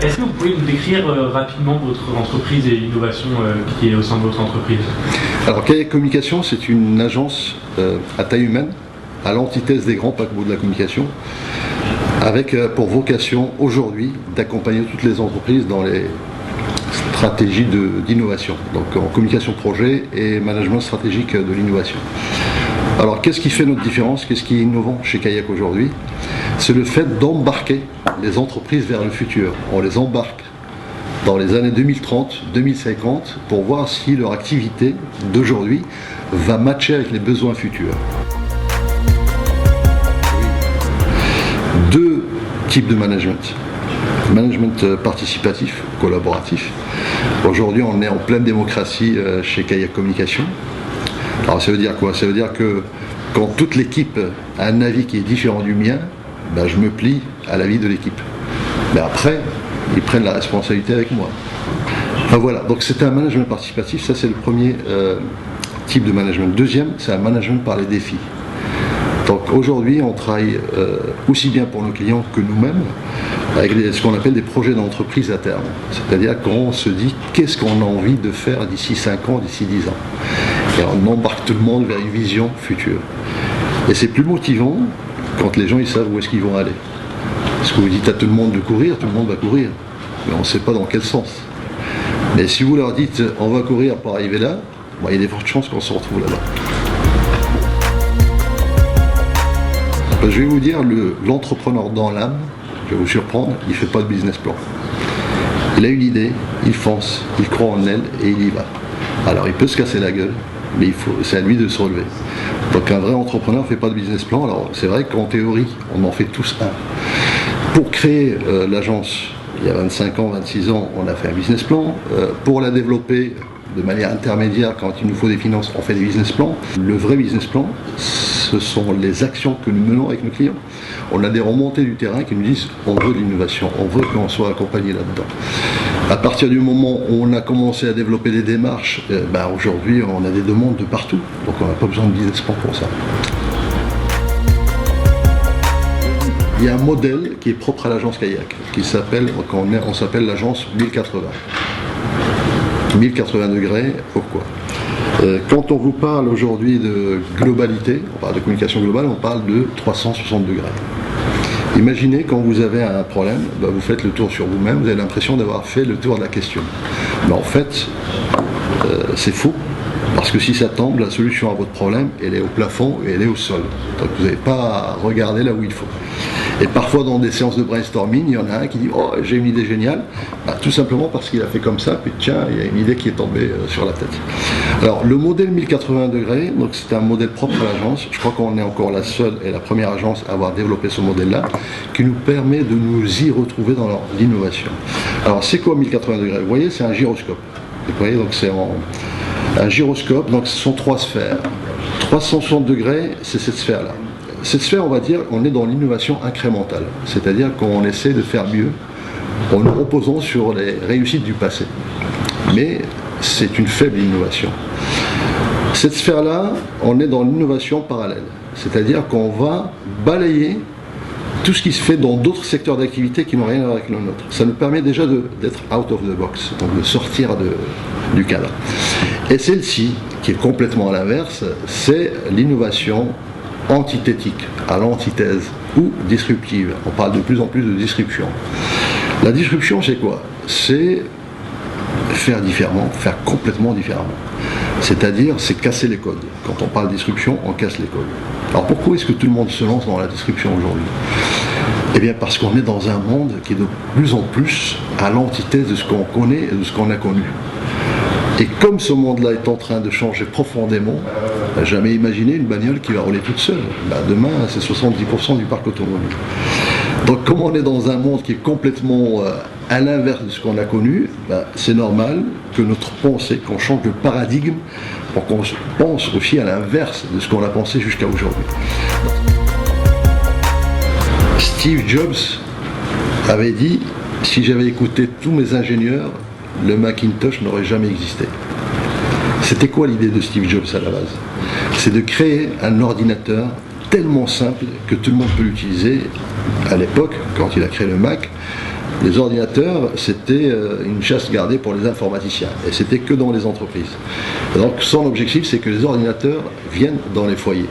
Est-ce que vous pouvez nous décrire rapidement votre entreprise et l'innovation qui est au sein de votre entreprise? Alors Kayak Communication, c'est une agence à taille humaine, à l'antithèse des grands paquebots de la communication, avec pour vocation aujourd'hui d'accompagner toutes les entreprises dans les stratégies d'innovation, donc en communication projet et management stratégique de l'innovation. Alors qu'est-ce qui fait notre différence? Qu'est-ce qui est innovant chez Kayak aujourd'hui? C'est le fait d'embarquer les entreprises vers le futur. On les embarque dans les années 2030, 2050 pour voir si leur activité d'aujourd'hui va matcher avec les besoins futurs. Deux types de management. Management participatif, collaboratif. Aujourd'hui, on est en pleine démocratie chez Kayak Communication. Alors ça veut dire quoi? Ça veut dire que quand toute l'équipe a un avis qui est différent du mien, ben, je me plie à l'avis de l'équipe. Mais après, ils prennent la responsabilité avec moi. Enfin, voilà, donc c'est un management participatif, ça c'est le premier type de management. Deuxième, c'est un management par les défis. Donc aujourd'hui, on travaille aussi bien pour nos clients que nous-mêmes avec ce qu'on appelle des projets d'entreprise à terme. C'est-à-dire qu'on se dit qu'est-ce qu'on a envie de faire d'ici 5 ans, d'ici 10 ans. Et on embarque tout le monde vers une vision future. Et c'est plus motivant quand les gens ils savent où est-ce qu'ils vont aller. Parce que vous dites à tout le monde de courir, tout le monde va courir. Mais on ne sait pas dans quel sens. Mais si vous leur dites on va courir pour arriver là, bon, il y a des fortes chances qu'on se retrouve là-bas. Je vais vous dire, l'entrepreneur dans l'âme, je vais vous surprendre, il ne fait pas de business plan. Il a une idée, il fonce, il croit en elle et il y va. Alors il peut se casser la gueule, mais c'est à lui de se relever. Donc un vrai entrepreneur ne fait pas de business plan. Alors c'est vrai qu'en théorie, on en fait tous un. Pour créer l'agence, il y a 25 ans, 26 ans, on a fait un business plan. Pour la développer de manière intermédiaire, quand il nous faut des finances, on fait des business plans. Le vrai business plan, ce sont les actions que nous menons avec nos clients. On a des remontées du terrain qui nous disent on veut de l'innovation, on veut qu'on soit accompagné là-dedans. À partir du moment où on a commencé à développer des démarches, aujourd'hui on a des demandes de partout, donc on n'a pas besoin de business plan pour ça. Il y a un modèle qui est propre à l'agence Kayak, qui s'appelle, on s'appelle l'agence 1080. 1080 degrés, pourquoi? Quand on vous parle aujourd'hui de globalité, on parle de communication globale, on parle de 360 degrés. Imaginez quand vous avez un problème, vous faites le tour sur vous-même, vous avez l'impression d'avoir fait le tour de la question. Mais en fait, c'est faux, parce que si ça tombe, la solution à votre problème, elle est au plafond et elle est au sol. Donc vous n'avez pas à regarder là où il faut. Et parfois dans des séances de brainstorming, il y en a un qui dit « Oh, j'ai une idée géniale », tout simplement parce qu'il a fait comme ça, puis tiens, il y a une idée qui est tombée sur la tête. Alors le modèle 1080 degrés, donc c'est un modèle propre à l'agence. Je crois qu'on est encore la seule et la première agence à avoir développé ce modèle-là, qui nous permet de nous y retrouver dans l'innovation. Alors c'est quoi 1080 degrés? Vous voyez, c'est un gyroscope. Vous voyez, donc c'est un gyroscope, donc ce sont 3 sphères. 360 degrés, c'est cette sphère-là. Cette sphère, on va dire, on est dans l'innovation incrémentale, c'est-à-dire qu'on essaie de faire mieux en nous reposant sur les réussites du passé. Mais c'est une faible innovation. Cette sphère-là, on est dans l'innovation parallèle, c'est-à-dire qu'on va balayer tout ce qui se fait dans d'autres secteurs d'activité qui n'ont rien à voir avec le nôtre. Ça nous permet déjà d'être out of the box, donc de sortir du cadre. Et celle-ci, qui est complètement à l'inverse, c'est l'innovation antithétique, à l'antithèse, ou disruptive. On parle de plus en plus de disruption. La disruption, c'est quoi? C'est faire différemment, faire complètement différemment. C'est-à-dire, c'est casser les codes. Quand on parle de disruption, on casse les codes. Alors pourquoi est-ce que tout le monde se lance dans la disruption aujourd'hui? Eh bien parce qu'on est dans un monde qui est de plus en plus à l'antithèse de ce qu'on connaît et de ce qu'on a connu. Et comme ce monde-là est en train de changer profondément, jamais imaginer une bagnole qui va rouler toute seule. Demain, c'est 70% du parc automobile. Donc comme on est dans un monde qui est complètement à l'inverse de ce qu'on a connu, c'est normal que notre pensée, qu'on change de paradigme pour qu'on pense aussi à l'inverse de ce qu'on a pensé jusqu'à aujourd'hui. Steve Jobs avait dit « Si j'avais écouté tous mes ingénieurs, le Macintosh n'aurait jamais existé. » C'était quoi l'idée de Steve Jobs à la base? C'est de créer un ordinateur tellement simple que tout le monde peut l'utiliser. À l'époque, quand il a créé le Mac, Les ordinateurs, c'était une chasse gardée pour les informaticiens, et c'était que dans les entreprises. Donc son objectif, c'est que les ordinateurs viennent dans les foyers.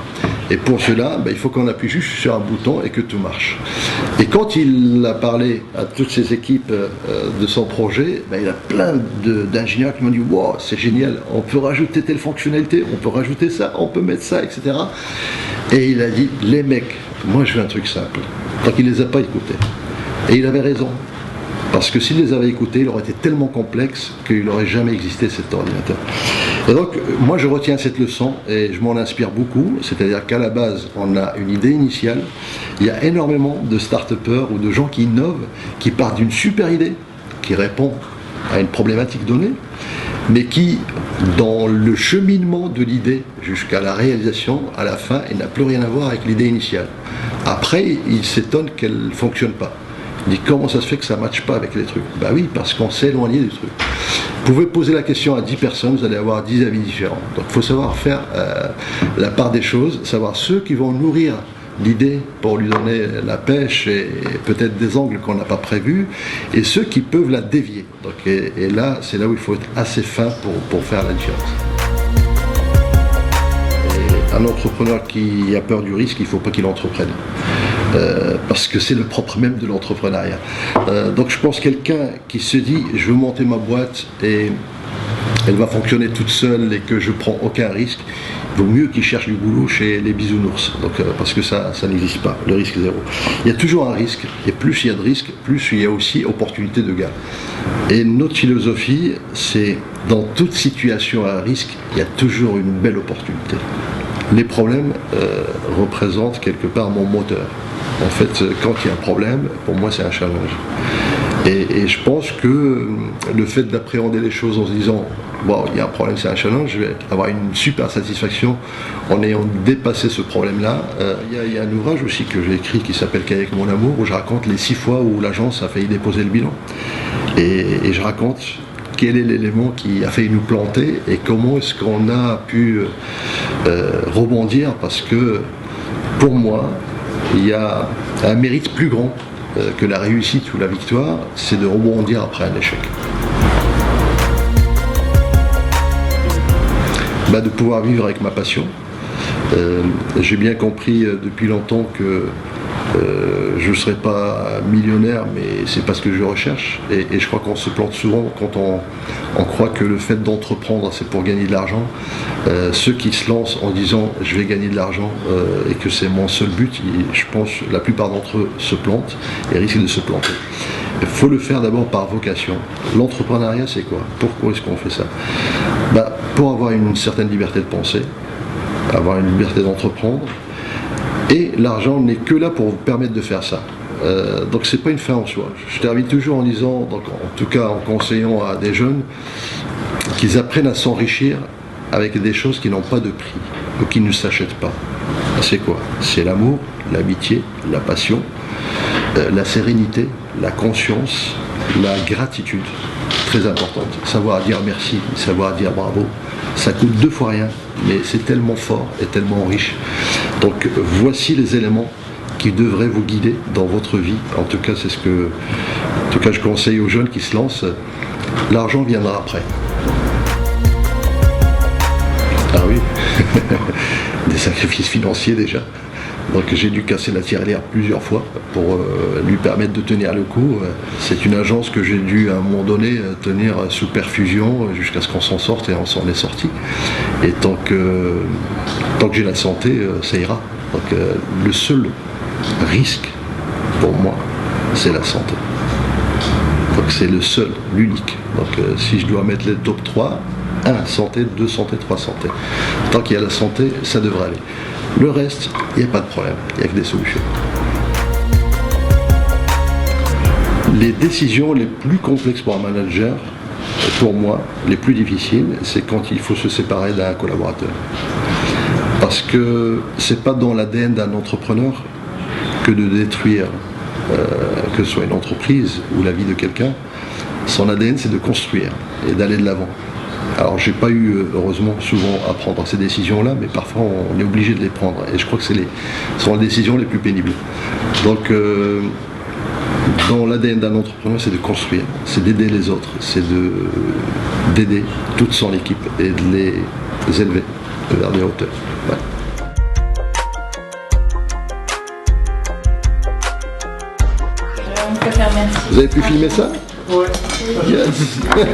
Et pour cela, il faut qu'on appuie juste sur un bouton et que tout marche. Et quand il a parlé à toutes ses équipes de son projet, il y a plein d'ingénieurs qui m'ont dit « Wow, c'est génial, on peut rajouter telle fonctionnalité, on peut rajouter ça, on peut mettre ça, etc. » Et il a dit « Les mecs, moi je veux un truc simple. » Donc il ne les a pas écoutés. Et il avait raison. Parce que s'il les avait écoutés, il aurait été tellement complexe qu'il n'aurait jamais existé cet ordinateur. Et donc, moi je retiens cette leçon et je m'en inspire beaucoup. C'est-à-dire qu'à la base, on a une idée initiale. Il y a énormément de start-upers ou de gens qui innovent, qui partent d'une super idée, qui répond à une problématique donnée, mais qui, dans le cheminement de l'idée jusqu'à la réalisation, à la fin, elle n'a plus rien à voir avec l'idée initiale. Après, il s'étonne qu'elle ne fonctionne pas. Il dit comment ça se fait que ça ne matche pas avec les trucs. Ben oui, parce qu'on s'est éloigné du truc. Vous pouvez poser la question à 10 personnes, vous allez avoir 10 avis différents. Donc il faut savoir faire la part des choses, savoir ceux qui vont nourrir l'idée pour lui donner la pêche et peut-être des angles qu'on n'a pas prévus, et ceux qui peuvent la dévier. Donc, et là, c'est là où il faut être assez fin pour faire la différence. Et un entrepreneur qui a peur du risque, il ne faut pas qu'il entreprenne. Parce que c'est le propre même de l'entrepreneuriat. Donc je pense quelqu'un qui se dit je veux monter ma boîte et elle va fonctionner toute seule et que je prends aucun risque, il vaut mieux qu'il cherche du boulot chez les bisounours. Donc, parce que ça n'existe pas, le risque zéro. Il y a toujours un risque, et plus il y a de risques, plus il y a aussi opportunité de gain. Et notre philosophie, c'est dans toute situation à risque, il y a toujours une belle opportunité. Les problèmes représentent quelque part mon moteur. En fait, quand il y a un problème, pour moi, c'est un challenge. Et je pense que le fait d'appréhender les choses en se disant bon, il y a un problème, c'est un challenge, je vais avoir une super satisfaction en ayant dépassé ce problème-là. Il y a un ouvrage aussi que j'ai écrit qui s'appelle Kayak mon amour, où je raconte les 6 fois où l'agence a failli déposer le bilan. Et je raconte quel est l'élément qui a failli nous planter et comment est-ce qu'on a pu rebondir, parce que pour moi, il y a un mérite plus grand que la réussite ou la victoire, c'est de rebondir après un échec. De pouvoir vivre avec ma passion. J'ai bien compris depuis longtemps que je ne serai pas millionnaire, mais c'est pas ce que je recherche. Et je crois qu'on se plante souvent quand on croit que le fait d'entreprendre, c'est pour gagner de l'argent. Ceux qui se lancent en disant je vais gagner de l'argent et que c'est mon seul but, je pense que la plupart d'entre eux se plantent et risquent de se planter. Il faut le faire d'abord par vocation. L'entrepreneuriat, c'est quoi? Pourquoi est-ce qu'on fait ça? Pour avoir une certaine liberté de penser, avoir une liberté d'entreprendre. Et l'argent n'est que là pour vous permettre de faire ça. Donc c'est pas une fin en soi. Je termine toujours en disant, donc en tout cas en conseillant à des jeunes, qu'ils apprennent à s'enrichir avec des choses qui n'ont pas de prix ou qui ne s'achètent pas. C'est quoi? C'est l'amour, l'amitié, la passion, la sérénité, la conscience, la gratitude. Très importante. Savoir dire merci, savoir dire bravo. Ça coûte 2 fois rien, mais c'est tellement fort et tellement riche. Donc voici les éléments qui devraient vous guider dans votre vie. En tout cas, c'est ce que je conseille aux jeunes qui se lancent. L'argent viendra après. Ah oui, des sacrifices financiers déjà. Donc j'ai dû casser la tirelire plusieurs fois pour lui permettre de tenir le coup. C'est une agence que j'ai dû à un moment donné tenir sous perfusion jusqu'à ce qu'on s'en sorte, et on s'en est sorti. Et tant que j'ai la santé, ça ira. Donc le seul risque pour moi, c'est la santé. Donc c'est le seul, l'unique. Donc si je dois mettre les top 3, 1 santé, 2 santé, 3 santé. Tant qu'il y a la santé, ça devrait aller. Le reste, il n'y a pas de problème, il n'y a que des solutions. Les décisions les plus complexes pour un manager, pour moi, les plus difficiles, c'est quand il faut se séparer d'un collaborateur. Parce que c'est pas dans l'ADN d'un entrepreneur que de détruire, que ce soit une entreprise ou la vie de quelqu'un. Son ADN, c'est de construire et d'aller de l'avant. Alors j'ai pas eu, heureusement, souvent à prendre ces décisions-là, mais parfois on est obligé de les prendre. Et je crois que ce sont les décisions les plus pénibles. Donc Dans l'ADN d'un entrepreneur, c'est de construire, c'est d'aider les autres, c'est d'aider toute son équipe et de les élever vers des hauteurs. Ouais. On peut faire merci. Vous avez pu filmer ça? Ouais. Yes. Ouais.